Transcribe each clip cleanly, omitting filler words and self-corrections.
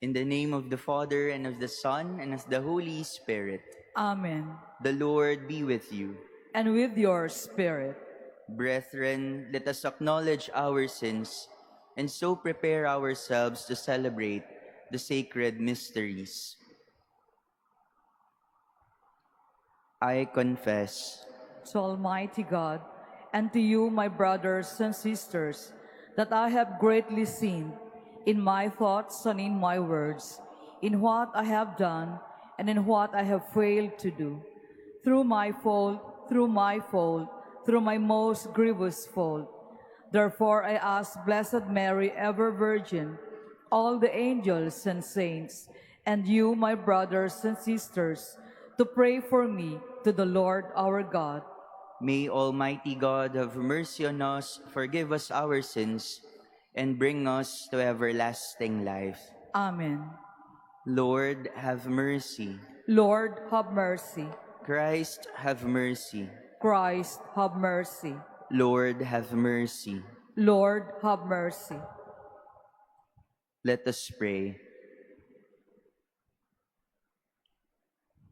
In the name of the Father, and of the Son, and of the Holy Spirit. Amen. The Lord be with you. And with your spirit. Brethren, let us acknowledge our sins, and so prepare ourselves to celebrate the sacred mysteries. I confess To Almighty God, and to you, my brothers and sisters, that I have greatly sinned in my thoughts and in my words, in what I have done and in what I have failed to do. Through my fault, through my most grievous fault. Therefore I ask Blessed Mary, ever Virgin, all the angels and saints, and you, my brothers and sisters, to pray for me to the Lord our God. May Almighty God have mercy on us, forgive us our sins, and bring us to everlasting life. Amen. Lord, have mercy. Lord, have mercy. Christ, have mercy. Christ, have mercy. Lord, have mercy. Lord, have mercy. Let us pray.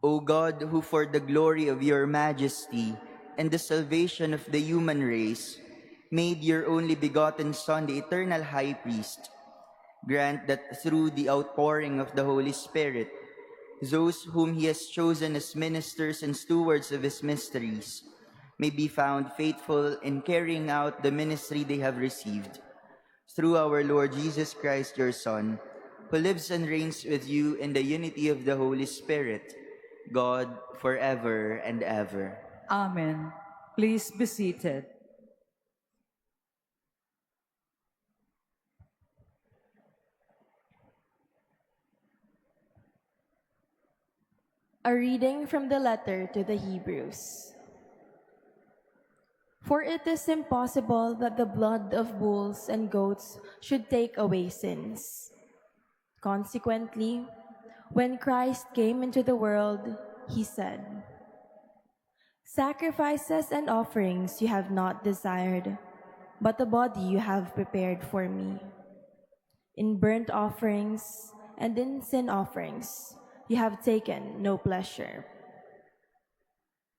O God, who for the glory of your majesty and the salvation of the human race made your only begotten Son the eternal high priest, grant that through the outpouring of the Holy Spirit, those whom he has chosen as ministers and stewards of his mysteries may be found faithful in carrying out the ministry they have received. Through our Lord Jesus Christ, your Son, who lives and reigns with you in the unity of the Holy Spirit, God, forever and ever. Amen. Please be seated. A reading from the letter to the Hebrews. For it is impossible that the blood of bulls and goats should take away sins. Consequently, when Christ came into the world, he said, "Sacrifices and offerings you have not desired, but the body you have prepared for me. In burnt offerings and in sin offerings you have taken no pleasure."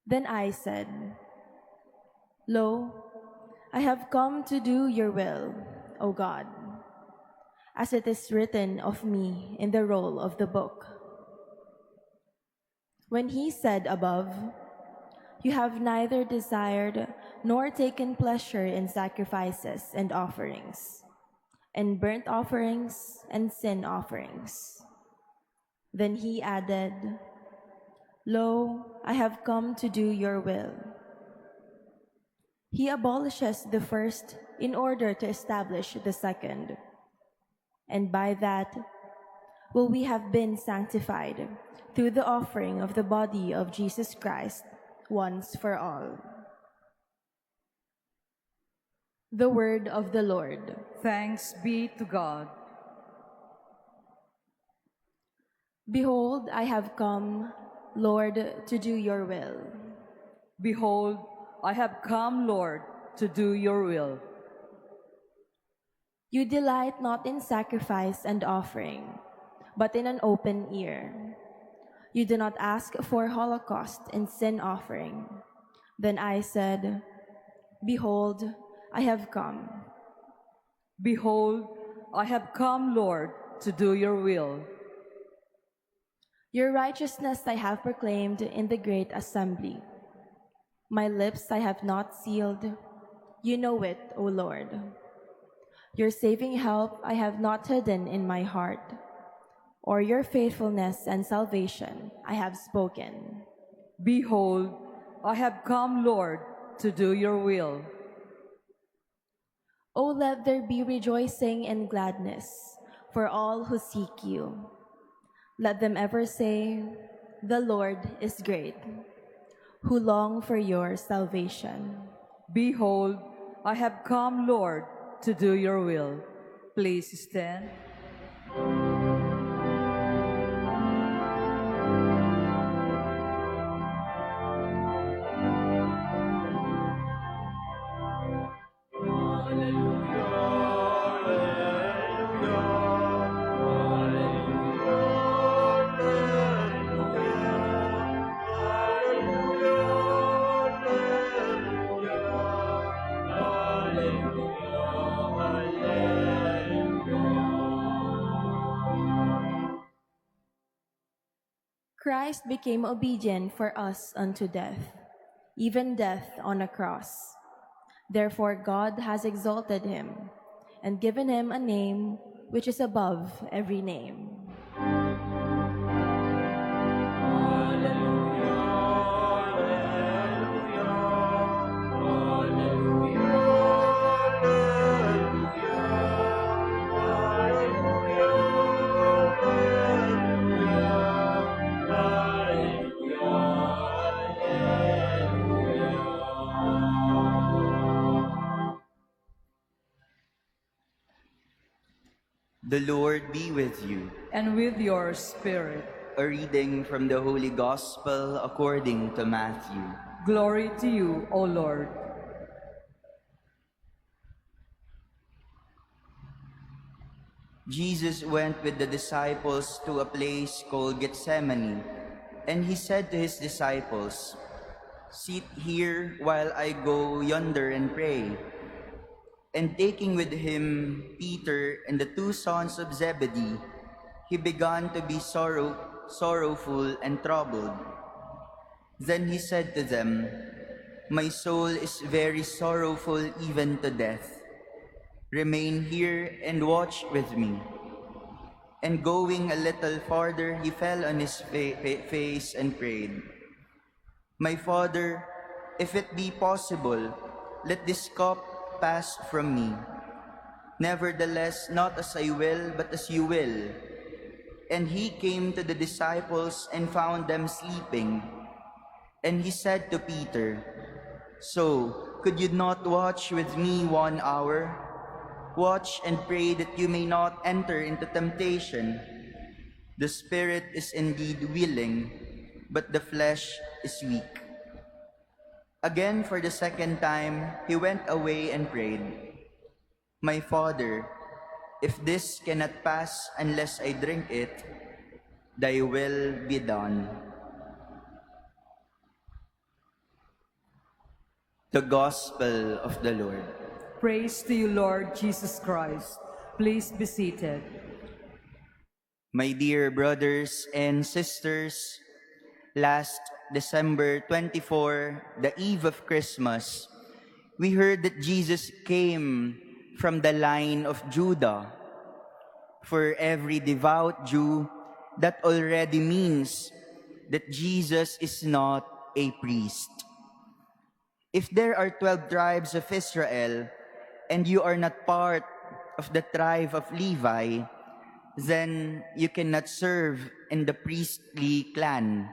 Then I said, "Lo, I have come to do your will, O God, as it is written of me in the roll of the book." When he said above, "You have neither desired nor taken pleasure in sacrifices and offerings, and burnt offerings and sin offerings," then he added, "Lo, I have come to do your will." He abolishes the first in order to establish the second, and by that will we have been sanctified through the offering of the body of Jesus Christ once for all. The word of the Lord. Thanks be to God. Behold, I have come, Lord, to do your will. Behold, I have come, Lord, to do your will. You delight not in sacrifice and offering, but in an open ear. You do not ask for holocaust and sin offering. Then I said, "Behold, I have come." Behold, I have come, Lord, to do your will. Your righteousness I have proclaimed in the great assembly. My lips I have not sealed. You know it, O Lord. Your saving help I have not hidden in my heart, or your faithfulness and salvation I have spoken. Behold, I have come, Lord, to do your will. O let there be rejoicing and gladness for all who seek you. Let them ever say, "The Lord is great," who long for your salvation. Behold, I have come, Lord, to do your will. Please stand. Christ became obedient for us unto death, even death on a cross. Therefore God has exalted him and given him a name which is above every name. The Lord be with you. And with your spirit. A reading from the Holy Gospel according to Matthew. Glory to you, O Lord. Jesus went with the disciples to a place called Gethsemane, and he said to his disciples, "Sit here while I go yonder and pray." And taking with him Peter and the two sons of Zebedee, he began to be sorrowful and troubled. Then he said to them, "My soul is very sorrowful even to death. Remain here and watch with me." And going a little farther, he fell on his face and prayed, "My Father, if it be possible, let this cup pass from me. Nevertheless, not as I will, but as you will." And he came to the disciples and found them sleeping. And he said to Peter, "So, could you not watch with me 1 hour? Watch and pray that you may not enter into temptation. The spirit is indeed willing, but the flesh is weak." Again, for the second time, he went away and prayed, "My Father, if this cannot pass unless I drink it, thy will be done." The Gospel of the Lord. Praise to you, Lord Jesus Christ. Please be seated. My dear brothers and sisters, last December 24, the eve of Christmas, we heard that Jesus came from the line of Judah. For every devout Jew, that already means that Jesus is not a priest. If there are 12 tribes of Israel, and you are not part of the tribe of Levi, then you cannot serve in the priestly clan.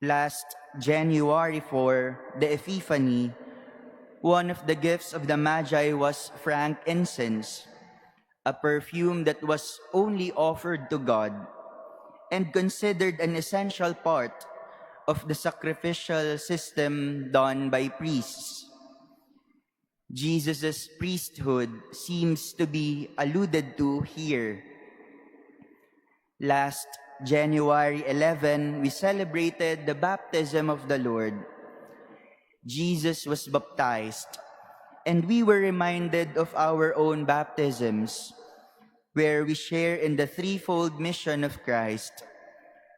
Last January 4, the Epiphany, one of the gifts of the Magi was frankincense, a perfume that was only offered to God and considered an essential part of the sacrificial system done by priests. Jesus' priesthood seems to be alluded to here. Last January 11, we celebrated the baptism of the Lord. Jesus was baptized, and we were reminded of our own baptisms, where we share in the threefold mission of Christ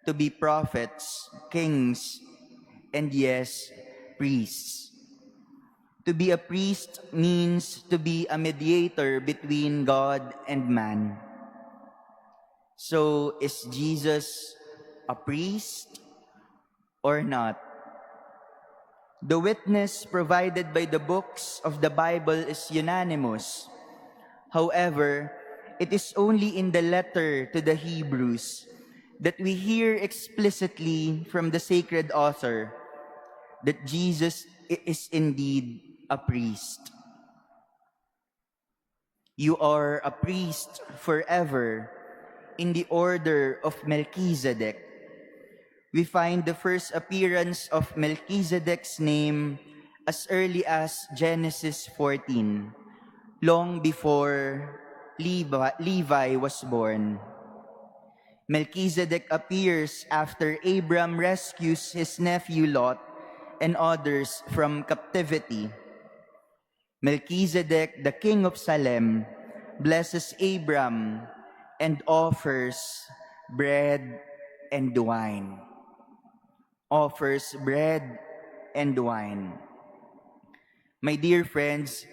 to be prophets, kings, and yes, priests. To be a priest means to be a mediator between God and man. So, is Jesus a priest or not? The witness provided by the books of the Bible is unanimous. However, it is only in the letter to the Hebrews that we hear explicitly from the sacred author that Jesus is indeed a priest. You are a priest forever in the order of Melchizedek. We find the first appearance of Melchizedek's name as early as Genesis 14, long before Levi was born. Melchizedek appears after Abram rescues his nephew Lot and others from captivity. Melchizedek, the king of Salem, blesses Abram and offers bread, and wine. Offers bread and wine. My dear friends,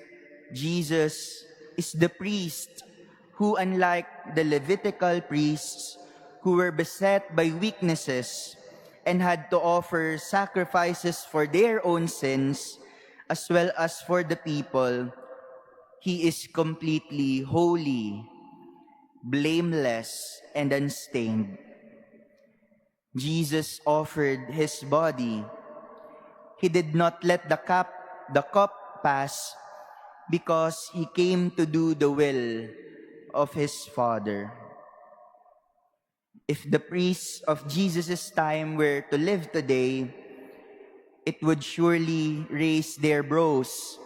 Jesus is the priest who, unlike the Levitical priests who were beset by weaknesses and had to offer sacrifices for their own sins as well as for the people, he is completely holy, blameless, and unstained. Jesus offered his body. He did not let the cup pass because he came to do the will of his Father. If the priests of Jesus' time were to live today, it would surely raise their brows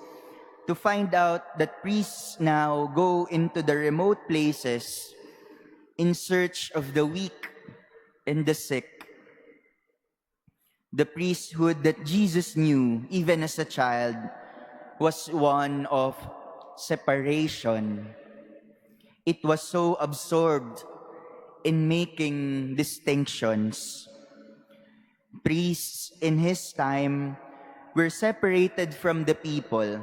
to find out that priests now go into the remote places in search of the weak and the sick. The priesthood that Jesus knew, even as a child, was one of separation. It was so absorbed in making distinctions. Priests in his time were separated from the people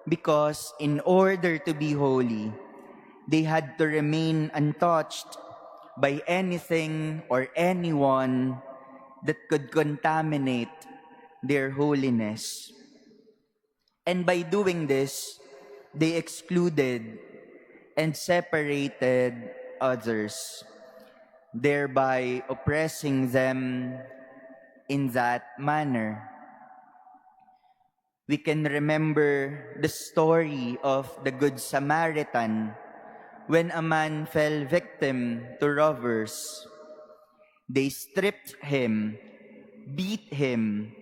because in order to be holy, they had to remain untouched by anything or anyone that could contaminate their holiness. And by doing this, they excluded and separated others, thereby oppressing them in that manner. We can remember the story of the Good Samaritan when a man fell victim to robbers. They stripped him, beat him,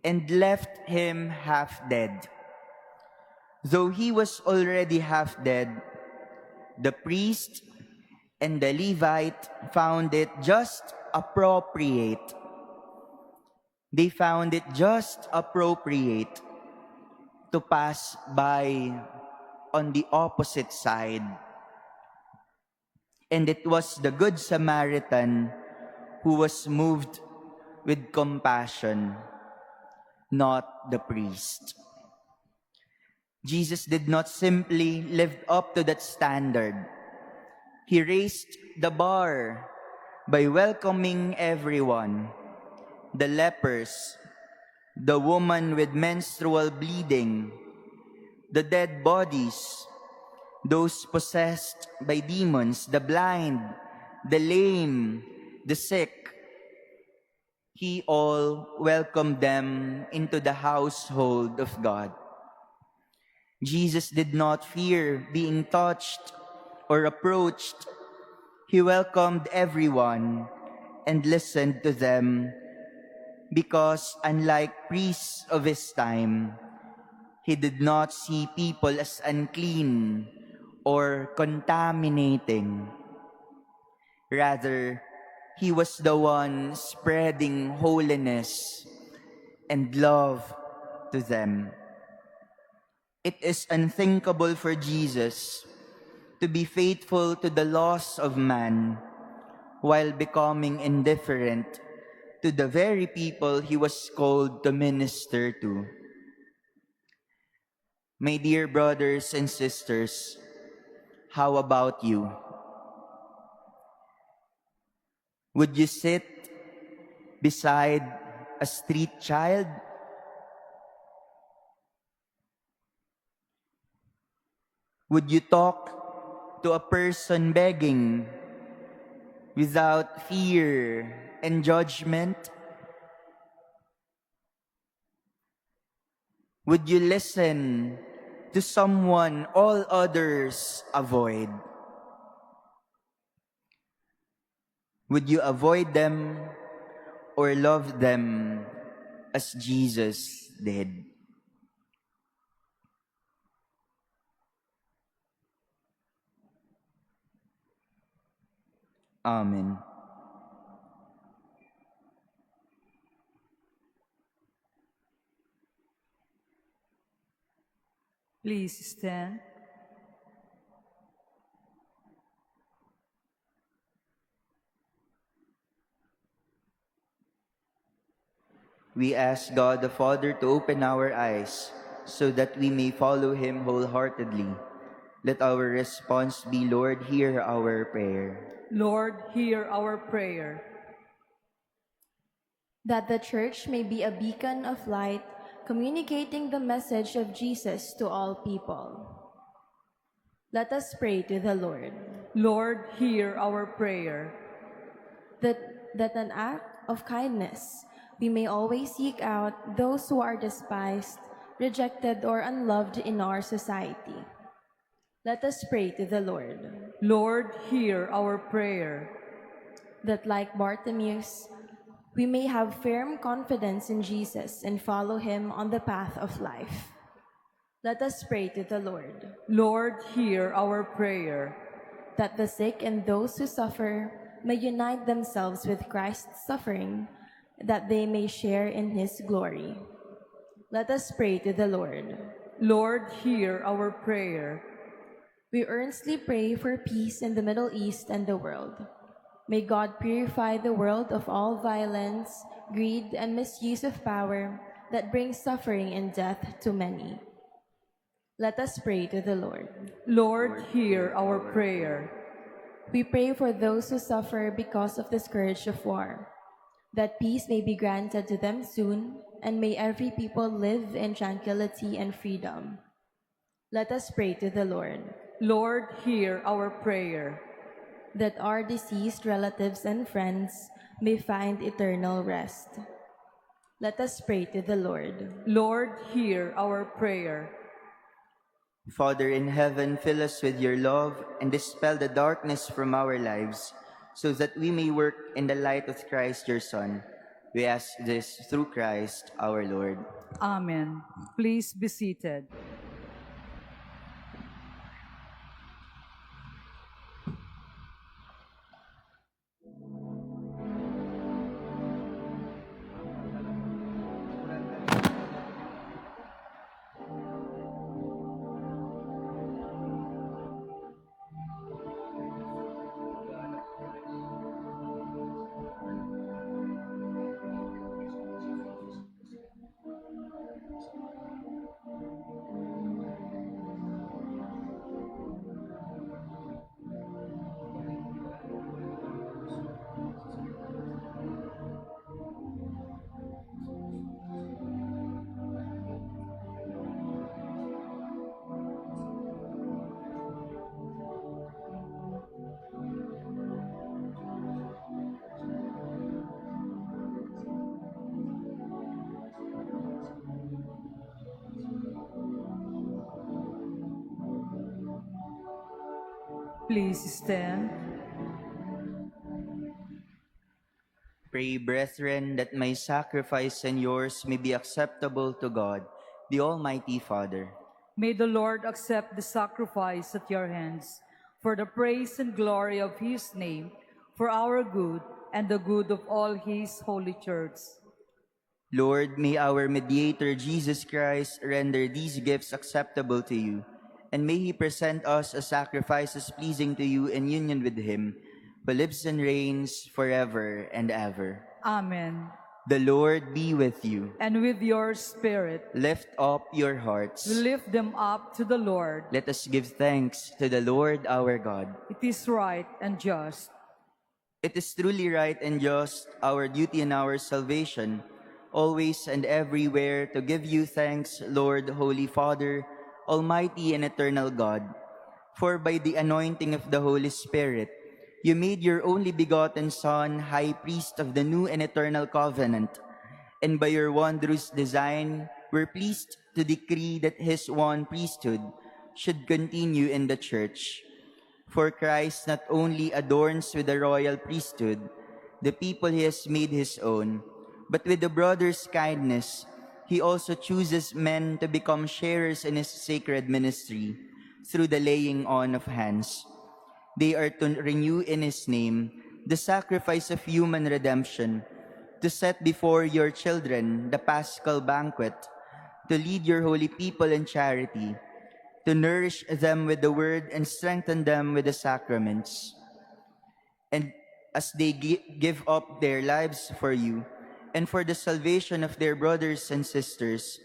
and left him half dead. Though he was already half dead, the priest and the Levite found it just appropriate. They found it just appropriate to pass by on the opposite side. And it was the Good Samaritan who was moved with compassion, not the priest. Jesus did not simply live up to that standard. He raised the bar by welcoming everyone, the lepers, the woman with menstrual bleeding, the dead bodies, those possessed by demons, the blind, the lame, the sick. He all welcomed them into the household of God. Jesus did not fear being touched or approached. He welcomed everyone and listened to them because, unlike priests of his time, he did not see people as unclean or contaminating. Rather, he was the one spreading holiness and love to them. It is unthinkable for Jesus to be faithful to the laws of man while becoming indifferent to the very people he was called to minister to. My dear brothers and sisters, how about you? Would you sit beside a street child? Would you talk to a person begging without fear and judgment? Would you listen to someone all others avoid? Would you avoid them or love them as Jesus did? Amen. Please stand. We ask God the Father to open our eyes so that we may follow him wholeheartedly. Let our response be, Lord, hear our prayer. Lord, hear our prayer. That the Church may be a beacon of light, communicating the message of Jesus to all people. Let us pray to the Lord. Lord, hear our prayer. That an act of kindness, we may always seek out those who are despised, rejected, or unloved in our society. Let us pray to the Lord. Lord, hear our prayer. That like Bartimaeus, we may have firm confidence in Jesus and follow him on the path of life. Let us pray to the Lord. Lord, hear our prayer. That the sick and those who suffer may unite themselves with Christ's suffering, that they may share in his glory. Let us pray to the Lord. Lord, hear our prayer. We earnestly pray for peace in the Middle East and the world. May God purify the world of all violence, greed, and misuse of power that brings suffering and death to many. Let us pray to the Lord. Lord, hear our prayer. We pray for those who suffer because of the scourge of war, that peace may be granted to them soon, and may every people live in tranquility and freedom. Let us pray to the Lord. Lord, hear our prayer. That our deceased relatives and friends may find eternal rest. Let us pray to the Lord. Lord, hear our prayer. Father in heaven, fill us with your love and dispel the darkness from our lives, so that we may work in the light of Christ your Son. We ask this through Christ our Lord. Amen. Please be seated. Please stand. Pray, brethren, that my sacrifice and yours may be acceptable to God, the Almighty Father. May the Lord accept the sacrifice at your hands for the praise and glory of his name, for our good and the good of all his holy church. Lord, may our mediator Jesus Christ render these gifts acceptable to you, and may he present us as sacrifices pleasing to you in union with him, who lives and reigns forever and ever. Amen. The Lord be with you. And with your spirit, Lift up your hearts. we lift them up to the Lord. Let us give thanks to the Lord our God. It is right and just. It is truly right and just, our duty and our salvation, always and everywhere to give you thanks, Lord, Holy Father, Almighty and eternal God. For by the anointing of the Holy Spirit, you made your only begotten Son high priest of the new and eternal covenant, and by your wondrous design were pleased to decree that his one priesthood should continue in the Church. For Christ not only adorns with the royal priesthood the people he has made his own, but with the brother's kindness, he also chooses men to become sharers in his sacred ministry through the laying on of hands. They are to renew in his name the sacrifice of human redemption, to set before your children the paschal banquet, to lead your holy people in charity, to nourish them with the word and strengthen them with the sacraments. And as they give up their lives for you, and for the salvation of their brothers and sisters,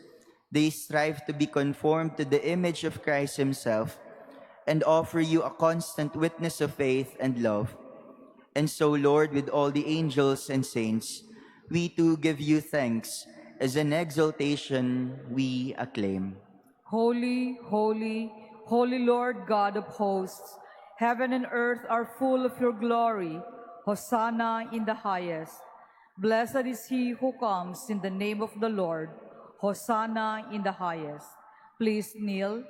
they strive to be conformed to the image of Christ Himself and offer you a constant witness of faith and love. And so, Lord, with all the angels and saints, we too give you thanks. As an exaltation, we acclaim. Holy, holy, holy Lord God of hosts, heaven and earth are full of your glory. Hosanna in the highest. Blessed is he who comes in the name of the Lord. Hosanna in the highest. Please kneel.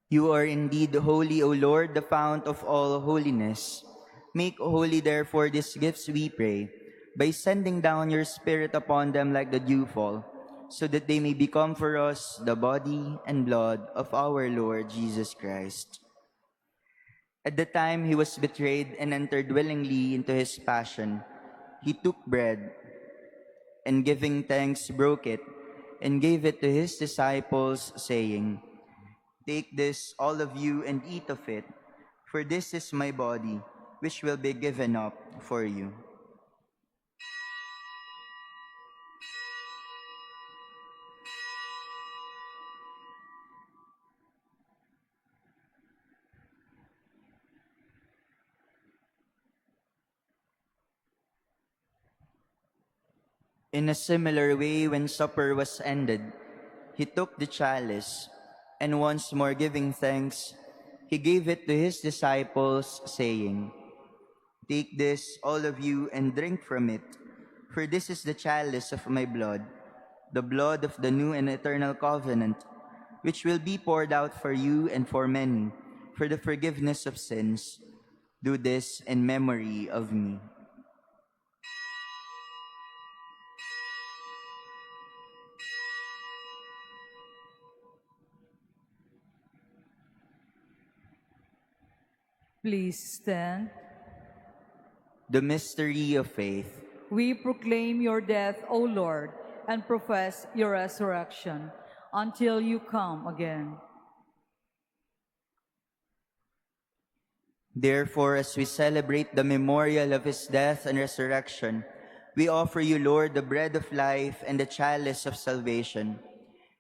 You are indeed holy, O Lord, the fount of all holiness. Make holy, therefore, these gifts, we pray, by sending down your Spirit upon them like the dewfall, so that they may become for us the body and blood of our Lord Jesus Christ. At the time he was betrayed and entered willingly into his passion, he took bread and giving thanks broke it and gave it to his disciples, saying, "Take this, all of you, and eat of it, for this is my body, which will be given up for you." In a similar way, when supper was ended, he took the chalice, and once more giving thanks, he gave it to his disciples, saying, "Take this, all of you, and drink from it, for this is the chalice of my blood, the blood of the new and eternal covenant, which will be poured out for you and for many, for the forgiveness of sins. Do this in memory of me." Please stand. The mystery of faith. We proclaim your death, O Lord, and profess your resurrection until you come again. Therefore, as we celebrate the memorial of his death and resurrection, we offer you, Lord, the bread of life and the chalice of salvation,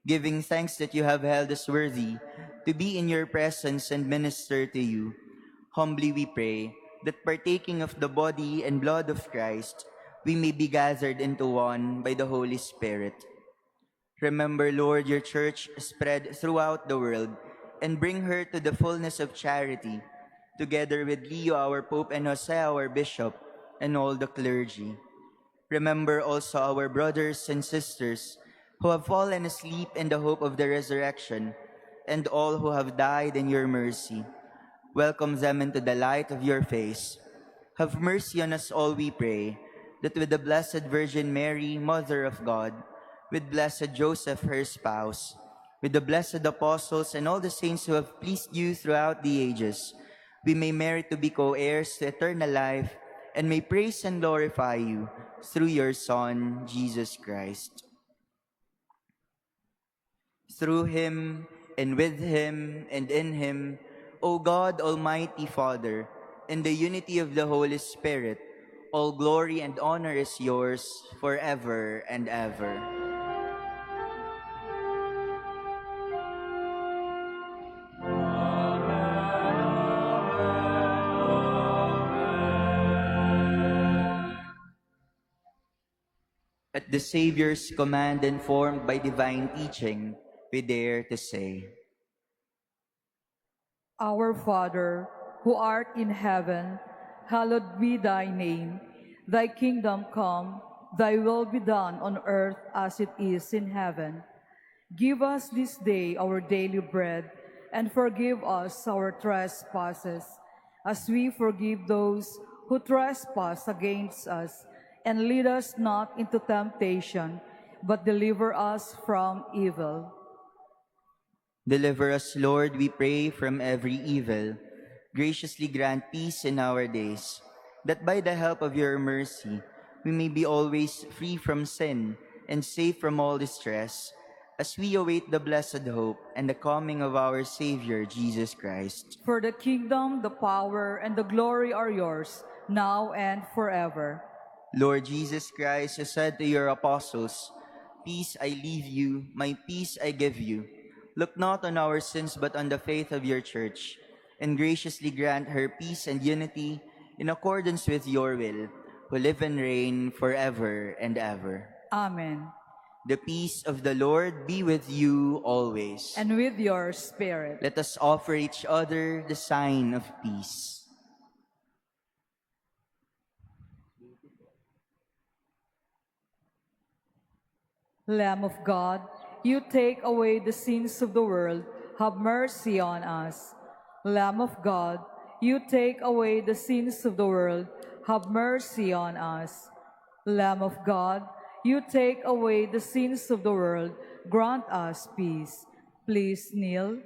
giving thanks that you have held us worthy to be in your presence and minister to you. Humbly we pray that partaking of the body and blood of Christ, we may be gathered into one by the Holy Spirit. Remember, Lord, your church spread throughout the world, and bring her to the fullness of charity, together with Leo, our Pope, and Jose, our Bishop, and all the clergy. Remember also our brothers and sisters who have fallen asleep in the hope of the resurrection, and all who have died in your mercy. Welcome them into the light of your face. Have mercy on us all, we pray, that with the Blessed Virgin Mary, Mother of God, with blessed Joseph, her spouse, with the blessed apostles and all the saints who have pleased you throughout the ages, we may merit to be co-heirs to eternal life and may praise and glorify you through your Son, Jesus Christ. Through him, and with him, and in him, O God, Almighty Father, in the unity of the Holy Spirit, all glory and honor is yours forever and ever. At the Savior's command, informed by divine teaching, we dare to say, Our Father, who art in heaven, hallowed be thy name. Thy kingdom come, thy will be done on earth as it is in heaven. Give us this day our daily bread, and forgive us our trespasses, as we forgive those who trespass against us. And lead us not into temptation, but deliver us from evil. Deliver us, Lord, we pray, from every evil. Graciously grant peace in our days, that by the help of your mercy, we may be always free from sin and safe from all distress, as we await the blessed hope and the coming of our Savior, Jesus Christ. For the kingdom, the power, and the glory are yours, now and forever. Lord Jesus Christ, you said to your apostles, "Peace I leave you, my peace I give you. Look not on our sins but on the faith of your church, and graciously grant her peace and unity in accordance with your will, who live and reign forever and ever." Amen. The peace of the Lord be with you always. And with your spirit. Let us offer each other the sign of peace. Lamb of God, you take away the sins of the world, have mercy on us. Lamb of God, you take away the sins of the world, have mercy on us. Lamb of God, you take away the sins of the world, grant us peace. Please kneel.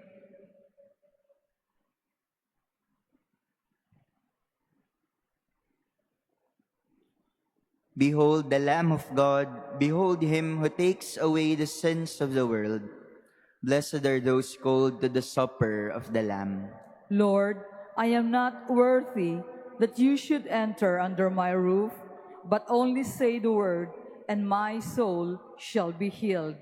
Behold the Lamb of God, behold him who takes away the sins of the world. Blessed are those called to the supper of the Lamb. Lord, I am not worthy that you should enter under my roof, but only say the word, and my soul shall be healed.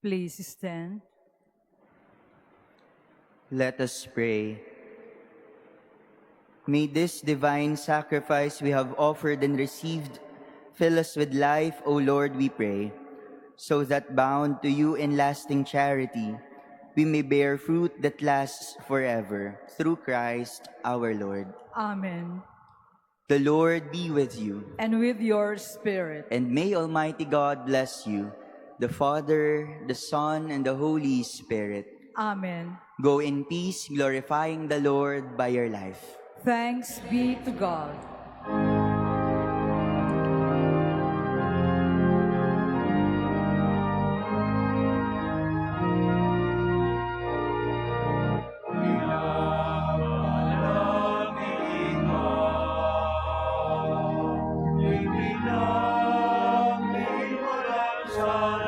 Please stand. Let us pray. May this divine sacrifice we have offered and received fill us with life, O Lord, we pray. so that bound to you in lasting charity, we may bear fruit that lasts forever. Through Christ our Lord. Amen. The Lord be with you, And with your spirit. and may Almighty God bless you, the Father, the Son, and the Holy Spirit. Amen. Go in peace, glorifying the Lord by your life. Thanks be to God. Walang